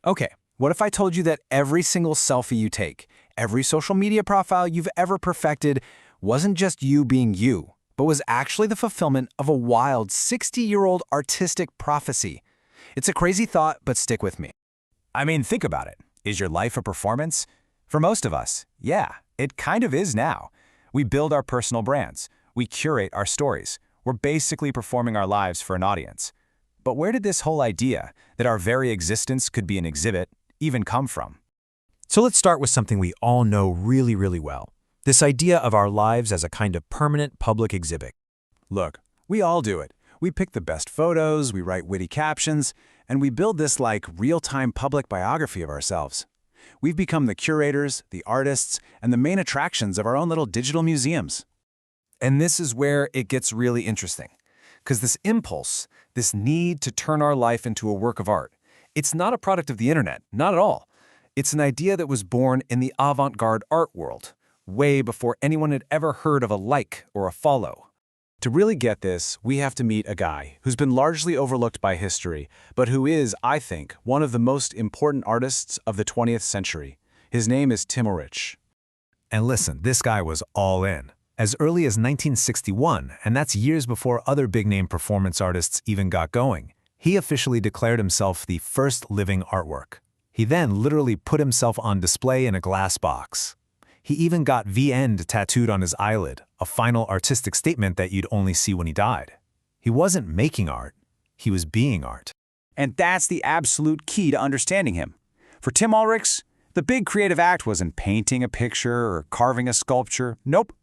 Okay, what if I told you that every single selfie you take, every social media profile you've ever perfected, wasn't just you being you, but was actually the fulfillment of a wild 60-year-old artistic prophecy? It's a crazy thought, but stick with me. I mean, think about it. Is your life a performance? For most of us, yeah, it kind of is now. We build our personal brands. We curate our stories. We're basically performing our lives for an audience. But where did this whole idea that our very existence could be an exhibit even come from? So let's start with something we all know really, really well. This idea of our lives as a kind of permanent public exhibit. Look, we all do it. We pick the best photos, we write witty captions, and we build this like real-time public biography of ourselves. We've become the curators, the artists, and the main attractions of our own little digital museums. And this is where it gets really interesting. Because this impulse, this need to turn our life into a work of art, it's not a product of the internet, not at all. It's an idea that was born in the avant-garde art world, way before anyone had ever heard of a like or a follow. To really get this, we have to meet a guy who's been largely overlooked by history, but who is, I think, one of the most important artists of the 20th century. His name is Timm Ulrichs. And listen, this guy was all in. As early as 1961, and that's years before other big-name performance artists even got going, he officially declared himself the first living artwork. He then literally put himself on display in a glass box. He even got V End tattooed on his eyelid, a final artistic statement that you'd only see when he died. He wasn't making art, he was being art. And that's the absolute key to understanding him. For Timm Ulrichs, the big creative act wasn't painting a picture or carving a sculpture. Nope.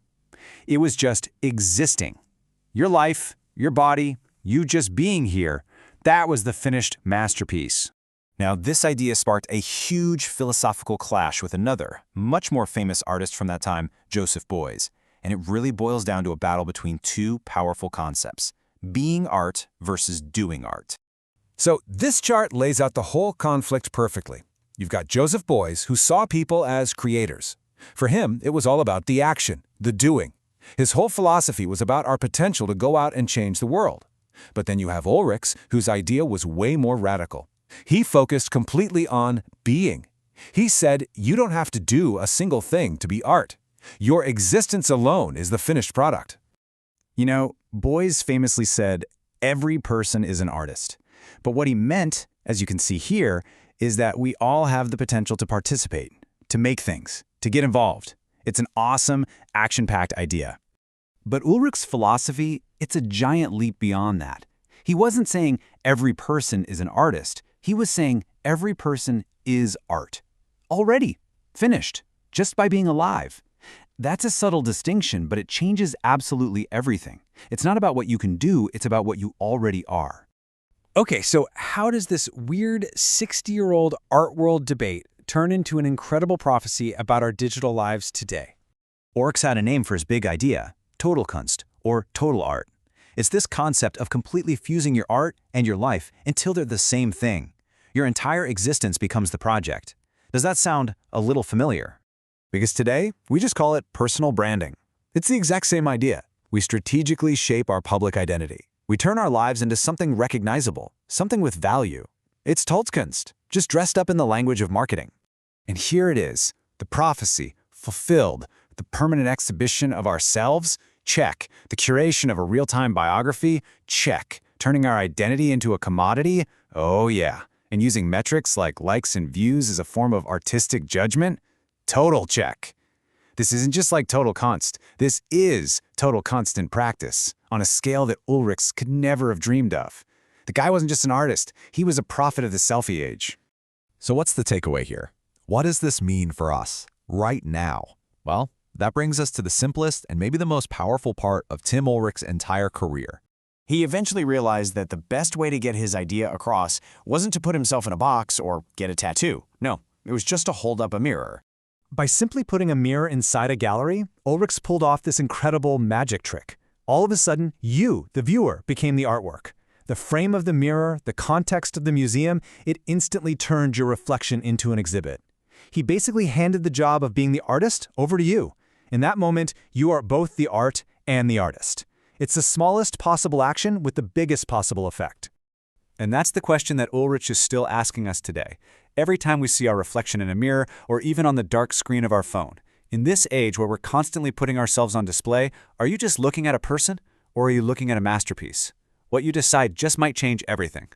It was just existing. Your life, your body, you just being here, that was the finished masterpiece. Now, this idea sparked a huge philosophical clash with another, much more famous artist from that time, Joseph Бойs. And it really boils down to a battle between two powerful concepts, being art versus doing art. So this chart lays out the whole conflict perfectly. You've got Joseph Бойs, who saw people as creators. For him, it was all about the action, the doing. His whole philosophy was about our potential to go out and change the world. But then you have Ulrichs, whose idea was way more radical. He focused completely on being. He said, you don't have to do a single thing to be art. Your existence alone is the finished product. You know, Beuys famously said, every person is an artist. But what he meant, as you can see here, is that we all have the potential to participate, to make things, to get involved. It's an awesome, action-packed idea. But Ulrichs' philosophy, it's a giant leap beyond that. He wasn't saying every person is an artist. He was saying every person is art. Already, finished, just by being alive. That's a subtle distinction, but it changes absolutely everything. It's not about what you can do, it's about what you already are. Okay, so how does this weird 60-year-old art world debate turn into an incredible prophecy about our digital lives today? Ulrichs had a name for his big idea, total Kunst, or total art. It's this concept of completely fusing your art and your life until they're the same thing. Your entire existence becomes the project. Does that sound a little familiar? Because today, we just call it personal branding. It's the exact same idea. We strategically shape our public identity. We turn our lives into something recognizable, something with value. It's Kunst, just dressed up in the language of marketing. And here it is, the prophecy, fulfilled, the permanent exhibition of ourselves, check. The curation of a real-time biography, check. Turning our identity into a commodity, oh yeah. And using metrics like likes and views as a form of artistic judgment, total check. This isn't just like total Kunst. This is total Kunst in practice, on a scale that Ulrichs could never have dreamed of. The guy wasn't just an artist, he was a prophet of the selfie age. So what's the takeaway here? What does this mean for us, right now? Well, that brings us to the simplest and maybe the most powerful part of Timm Ulrichs' entire career. He eventually realized that the best way to get his idea across wasn't to put himself in a box or get a tattoo. No, it was just to hold up a mirror. By simply putting a mirror inside a gallery, Ulrichs pulled off this incredible magic trick. All of a sudden, you, the viewer, became the artwork. The frame of the mirror, the context of the museum, it instantly turned your reflection into an exhibit. He basically handed the job of being the artist over to you. In that moment, you are both the art and the artist. It's the smallest possible action with the biggest possible effect. And that's the question that Ulrich is still asking us today. every time we see our reflection in a mirror or even on the dark screen of our phone. In this age where we're constantly putting ourselves on display, are you just looking at a person or are you looking at a masterpiece? What you decide just might change everything.